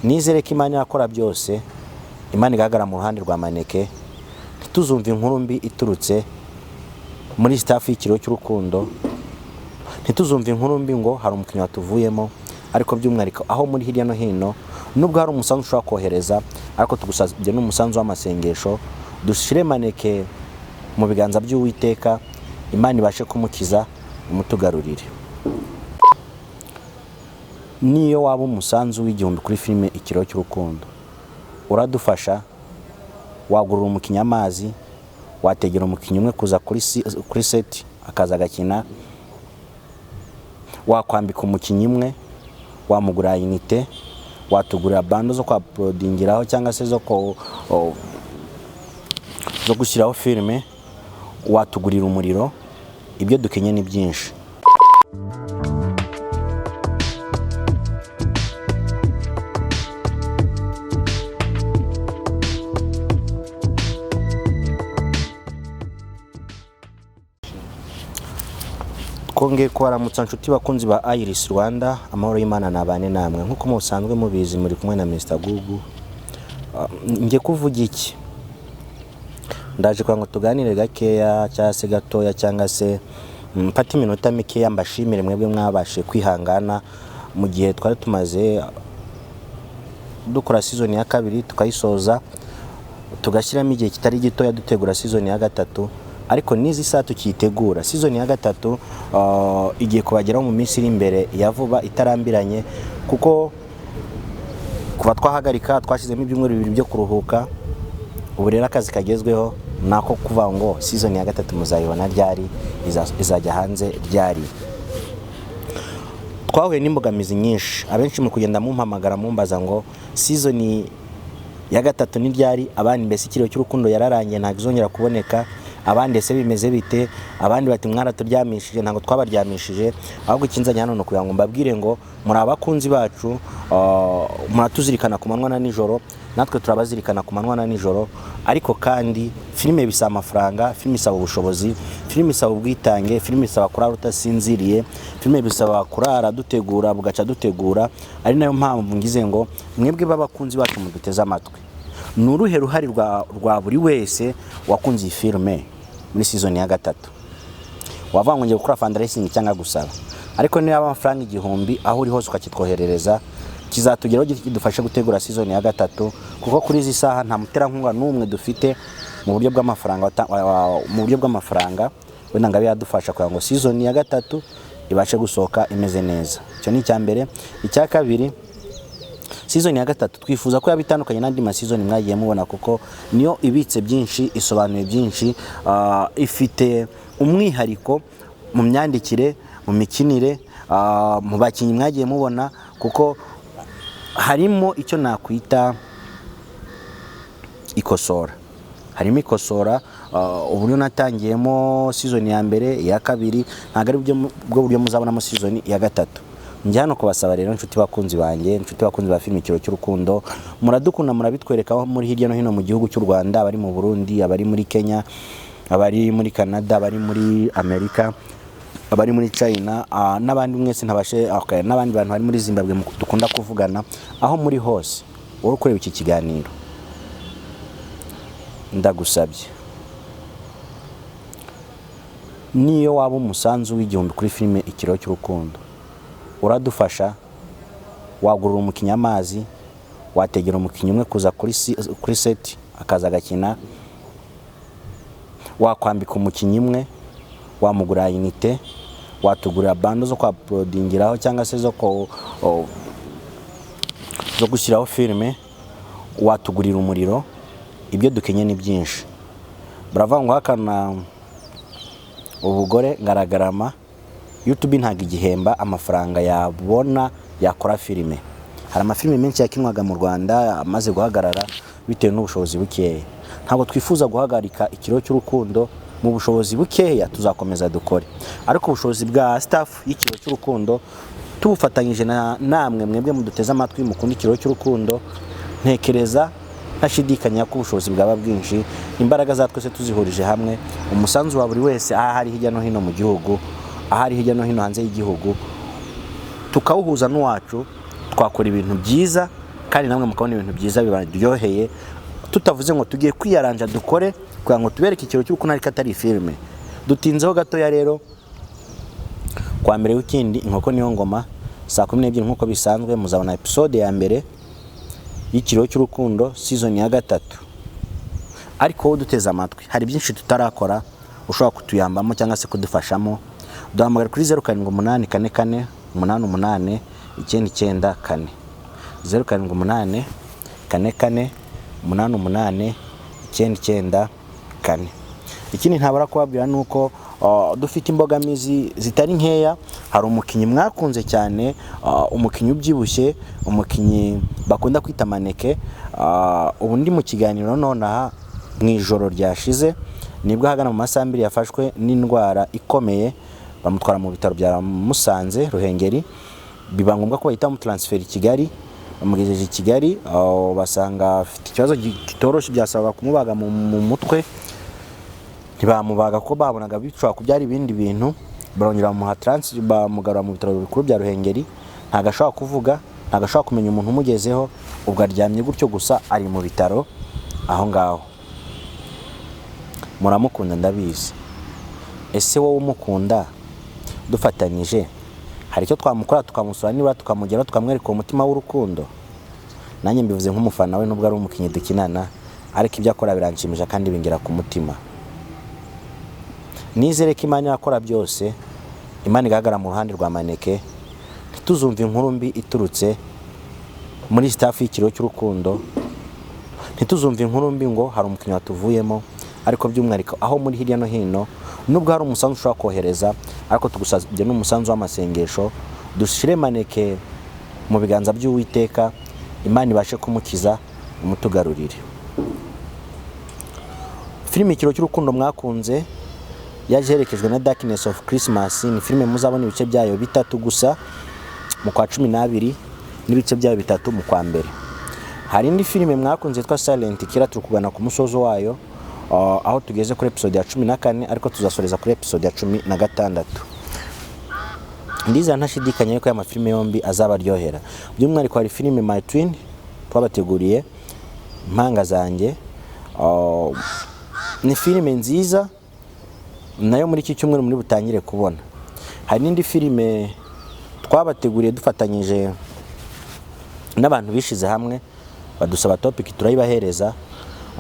nizere ko Imana yakora byose, Imana igaragara mu ruhande rwa Maneke, ntituzumva inkuru mbi iturutse muri staff y'Ikiriyo cy'urukundo, ntituzumva inkuru mbi ngo hari umukinnyi watuvuyemo, ariko by'umwihariko aho muri hirya no hino nubwo hari umusanzu ushobora kohereza, ariko tugusabye n'umusanzu w'amasengesho, dushire Maneke mu biganza by'Uwiteka, Imana ibashe kumukiza imutugarurire. Niyo waba umusanzu w'igihumbi kuri filime Ikiriyo cy'urukundo, uradufasha, wagurura umukinnyi amazi, wategera umukinnyi umwe kuza kuri set akaza agakina, wakwambika umukinnyi umwe, wamugura inite, watugurira bando zo kwa prodingiraho cyangwa se zo gushyiraho filime, watugurira umuriro. Ibyo dukenye ni byinshi. Twongeye kubaramutsa nshuti bakunzi ba Iris Rwanda, amahoro y'Imana nabane namwe. Nkuko musanzwe mubizi muri kumwe na Mr. Gugu. Ngiye kuvuga iki? Ndaje kwa ngo tuganire gakeya cyangwa se gatoya, cyangwa se mfata iminota mikeya mbashimire mwebwe mwabashe kwihangana mu gihe twari tumaze dukora season ya kabiri tukayisoza, tugashyiramo igihe kitari gitoya dutegura season ya gatatu. Ariko nizi saa tukitegura season ya gatatu igiye kubageraho mu minsi iri imbere ya vuba itarambiranye, kuko kuva twahagarika twashizemo ibyumweru bibiri byo kuruhuka. Ubu rero akazi kagezweho nako kuva ngo season ya gatatu muzayibona ryari, izajya hanze ryari. Twahuye n'imbogamizi nyinshi, abenshi mu kugenda mumpamagara mumbaza ngo season ya gatatu ni ryari, abandi mbese Ikiriyo cy'urukundo yararangiye ntabwo izongera kuboneka, abandi ese bimeze bite, abandi bati mwaraturyamishije. Ntabwo twabaryamishije, ahubwo ikinzanya hano no kugira ngo mbabwire ngo muri abakunzi bacu, muratuzirikana ku manywa na nijoro, natwe turabazirikana ku manywa na nijoro. Ariko kandi filime bisaba amafaranga, filime isaba ubushobozi, filime isaba ubwitange, filime isaba kurara utasinziriye, filime bisaba kurara dutegura bugaca dutegura. Ari nayo mpamvu ngize ngo mwebwe b'abakunzi bacu muduteze amatwi, nuruhe ruhari rwa buri wese wakunze iyi filime muri season ya gatatu. Wavanga ngiye gukora fundraising cyangwa gusaba, ariko niba amafaranga 1000 aho uri hose ukakitwoherereza, kizatugeraho kidufashe gutegura season ya gatatu. Kuko kuri izi saha nta muterankunga n'umwe dufite mu buryo bw'amafaranga, wenda ngabe yadufasha kugira ngo season ya gatatu ibashe gusohoka imeze neza. Icyo ni icyambere. Icya kabiri, season ya gatatu twifuza ko yabitandukanye n'andi ma season mwagiye mubona, kuko niyo ibitse byinshi, isobanuye byinshi, ifite umwihariko mu myandikire, mu mikinire, mu bakinnyi mwagiye mubona, kuko harimo icyo nakwita ikosora. Harimo ikosora. Uburyo natangiyemo season ya mbere, iya kabiri, ntabwo ari bwo buryo muzabonamo season ya gatatu. Njye hano kubasaba rero nshuti bakunzi banjye, nshuti bakunzi ba filime Ikiriyo cy'urukundo, muradukunda, murabitwereka muri hirya no hino mu gihugu cy'u Rwanda, abari mu Burundi, abari muri Kenya, abari muri Canada, abari muri Amerika, abari muri China, n'abandi mwese ntabashe, n'abandi bantu bari muri Zimbabwe dukunda kuvugana. Aho muri hose uri kureba iki kiganiro, ndagusabye, niyo waba umusanzu w'igihumbi kuri filime Ikiriyo cy'urukundo, uradufasha, wagurura umukinnyi amazi, wategera umukinnyi umwe kuza kuri set akaza agakina, wakwambika umukinnyi umwe, wamugura inite, watugurira bando zo kwa prodingiraho cyangwa se zo gushyiraho filime, watugurira umuriro. Ibyo dukenye ni byinshi. Bravo ngo hakana ubugore ngaragarama, YouTube ntago igihemba amafaranga yabona yakora filime. Hari amafilime menshi yakinwaga mu Rwanda amaze guhagarara bitewe n'ubushobozi bukeya. Ntabwo twifuza guhagarika Ikiriyo cy'urukundo mu bushobozi bukeya, tuzakomeza dukore. Ariko ubushobozi bwa staff y'Ikiriyo cy'urukundo tubufatanyije namwe mwebwe muduteze amatwi mukunda Ikiriyo cy'urukundo, ntekereza ntashidikanya ko ubushobozi bwaba bwinshi, imbaraga za twese tuzihurije hamwe, umusanzu wa buri wese ahari hirya no hino mu gihugu, ahari hirya no hino hanze y'igihugu, tukawuhuza n'uwacu, twakora ibintu byiza kandi namwe mukabona ibintu byiza bibaryoheye, tutavuze ngo tugiye kwiyaranja dukore kugira ngo tubereke ikiro cy'urukundo ariko atari filime. Dutinzeho gatoya rero, kwa mbere w'ikindi inkoko niyo ngoma, saa 12 nkuko bisanzwe muzabona episode ya mbere y'ikiriyo cy'urukundo season ya 3. Ariko wowe duteze amatwi, hari byinshi tutarakora ushobora kutuyambamo cyangwa se kudufashamo. Duhamagara kuri 0784 88 994 0784 44 88 994. Ikindi ntabara kubabwira nuko dufite imbogamizi zitari nkeya. Hari umukinyi mwakunze cyane, umukinyi ubyibushye, umukinyi bakunda kwita Maneke. Ubundi mu kiganiro nonaha mu ijoro ryashize nibwo hagana mu masambiri yafashwe n'indwara ikomeye, bamutwara mu bitaro bya Musanze Ruhengeri, biba ngombwa ko bahita mu transfer i Kigali. Bamugejeje i Kigali, basanga afite ikibazo kitoroshye, byasaba kumubaga mu mutwe. Ntibamubaga ko babonaga bicwa kubyara ibindi bintu, barongera mu bamugarura mu bitaro bikuru bya Ruhengeri. Ntagashobora kuvuga, ntagashobora kumenya umuntu umugezeho, ubwo aryamye gutyo gusa ari mu bitaro aho ngaho. Muramukunda ndabizi. Ese wowe umukunda dufatanyije hari icyo twamukora tukamusura, niba tukamugera tukamwereka umutima w'urukundo? Nanjye mbivuze nk'umufana we, nubwo ari umukinyi dukinana, ariko ibyo akora biranshimisha kandi bingira ku mutima. Nizere ko Imana yakora byose, Imana igaragara mu ruhande rwa Maneke. Ntituzumva inkuru mbi iturutse muri staff y'ikiriyo cy'urukundo, ntituzumva inkuru mbi ngo hari umukinyi watuvuyemo. Ariko by'umwihariko aho muri hirya no hino, nubwo hari umusanzu ushobora kohereza, ariko tugusabye n'umusanzu w'amasengesho, dushire Maneke mu biganza by'Uwiteka, Imana ibashe kumukiza, umutugarurire. Filime Ikiriyo cy'urukundo mwakunze yajerekejwe na Darkness of Christmas. Ni filime muzabona ibice byayo 3 gusa mu kwa 12 n'ibice byayo 3 mu kwa mbere. Hari indi filime mwakunze twa Silent Killer, turi kugana ku musozo wayo, aho tugeze kuri episode ya 14, ariko tuzasoreza kuri episode ya 16. Ndiza ntashidikanya yuko aya mafilime yombi azabaryohera. By'umwihariko hari filime My Twin twabateguriye, Impanga zanjye. Ni filime nziza nayo muri iki cyumweru muri butangire kubona. Hari n'indi filime twabateguriye dufatanyije n'abantu bishize hamwe, badusaba topic turayibahereza.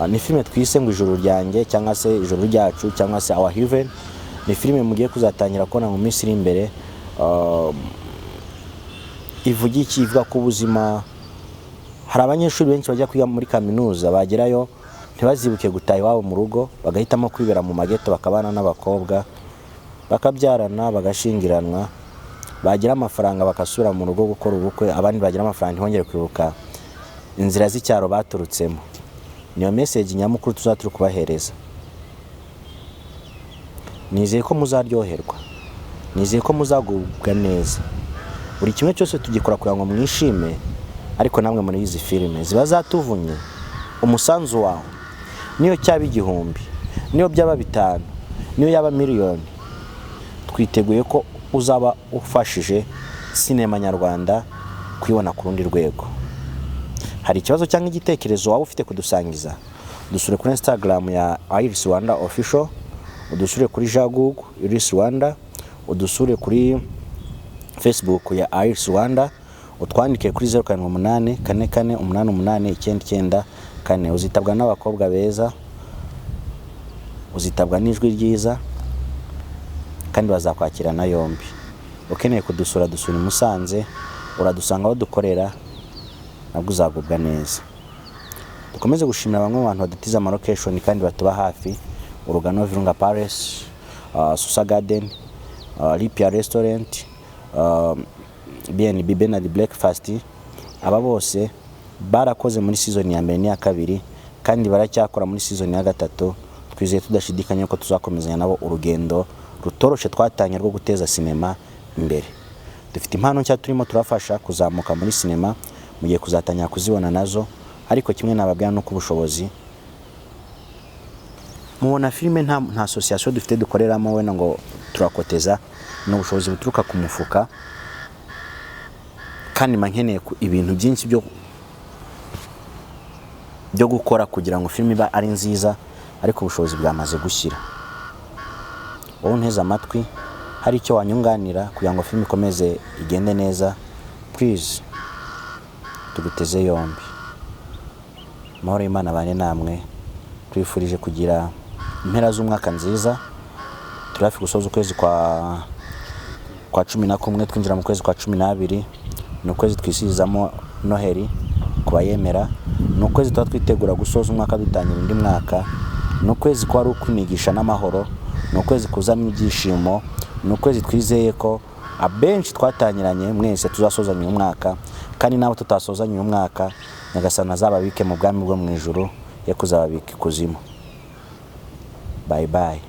Ni filime twise ngo ijuru ryanjye cyangwa se ijuru ryacu cyangwa se Our Heaven. Ni filime mugiye kuzatangira kubona mu minsi iri imbere. Ivuga iki? Ivuga ku buzima. Hari abanyeshuri benshi bajya kwiga muri kaminuza, bagerayo ntibazibuke gutaha iwabo mu rugo, bagahitamo kwibera mu mageto, bakabana n'abakobwa, bakabyarana, bagashingiranwa, bagira amafaranga bakasubira mu rugo gukora ubukwe. Abandi bagira amafaranga ntibongere kwibuka inzira z'icyaro baturutsemo. Niyo message nyamukuru tuzaturi kubahereza. Nizeye ko muzaryoherwa, nizeye ko muzagubwa neza. Buri kimwe cyose tugikora kugira ngo mwishime, ariko namwe muri izi filime ziba zatuvunye. Umusanzu wawe niyo cyaba 1000, niyo byaba 5, niyo yaba miliyoni, twiteguye ko uzaba ufashije sinema nyarwanda kwibona ku rundi rwego. Hari ikibazo cyangwa igitekerezo waba ufite kudusangiza, dusure kuri Instagram ya Iris Rwanda official, udusure kuri Jagug Iris Rwanda, udusure kuri Facebook ya Iris Rwanda, utwandike kuri 078 44 88 994. Uzitabwa n'abakobwa beza, uzitabwa n'ijwi ryiza, kandi bazakwakirana yombi. Ukeneye kudusura, dusura i Musanze, uradusanga aho dukorera, nabwo uzagubwa neza. Dukomeze gushimira bamwe mu bantu badutiza ama location kandi batuba hafi: Urugano Virunga Palace, Susa Garden, Lipia Restaurant, BNB Benard Breakfast. Aba bose barakoze muri season ya mbere n'iya kabiri, kandi baracyakora muri season ya 3. Twizeye tudashidikanya ko tuzakomezanya nabo urugendo rutoroshe twatanye rwo guteza sinema imbere. Dufite impano nshya turimo turafasha kuzamuka muri sinema, mugiye kuzatanya kuzibona nazo, ariko kimwe nababwira no kubushobozi. Mubona filime nta association dufite dukoreramo wena ngo turakoteza, n'ubushobozi buturuka ku mufuka, kandi mankeneye ibintu byinshi byo byo gukora kugira ngo filime iba ari nziza, ariko ubushobozi bwamaze gushyira. Wowe unteze amatwi, hari icyo wanyunganira kugira ngo filime ikomeze igende neza, please tuguteze yombi. Amahoro y'Imana abane namwe, twifurije kugira impera z'umwaka nziza. Turi hafi gusoza ukwezi kwa 11 twinjira mu kwezi kwa 12. Ni ukwezi twisizamo Noheli ku bayemera. Ni ukwezi tuba twitegura gusoza umwaka dutangira undi mwaka. Ni ukwezi kwa ari ukwimigisha n'amahoro. Ni ukwezi kuzamo ibyishimo. Ni ukwezi twizeye ko abenshi twatangiranye mwese tuzasozanya uyu mwaka, kandi nabo tutasozanya uyu mwaka Nyagasani azababike mu bwami bwo mu ijuru, ye kuzababika ikuzimu. Bye bye.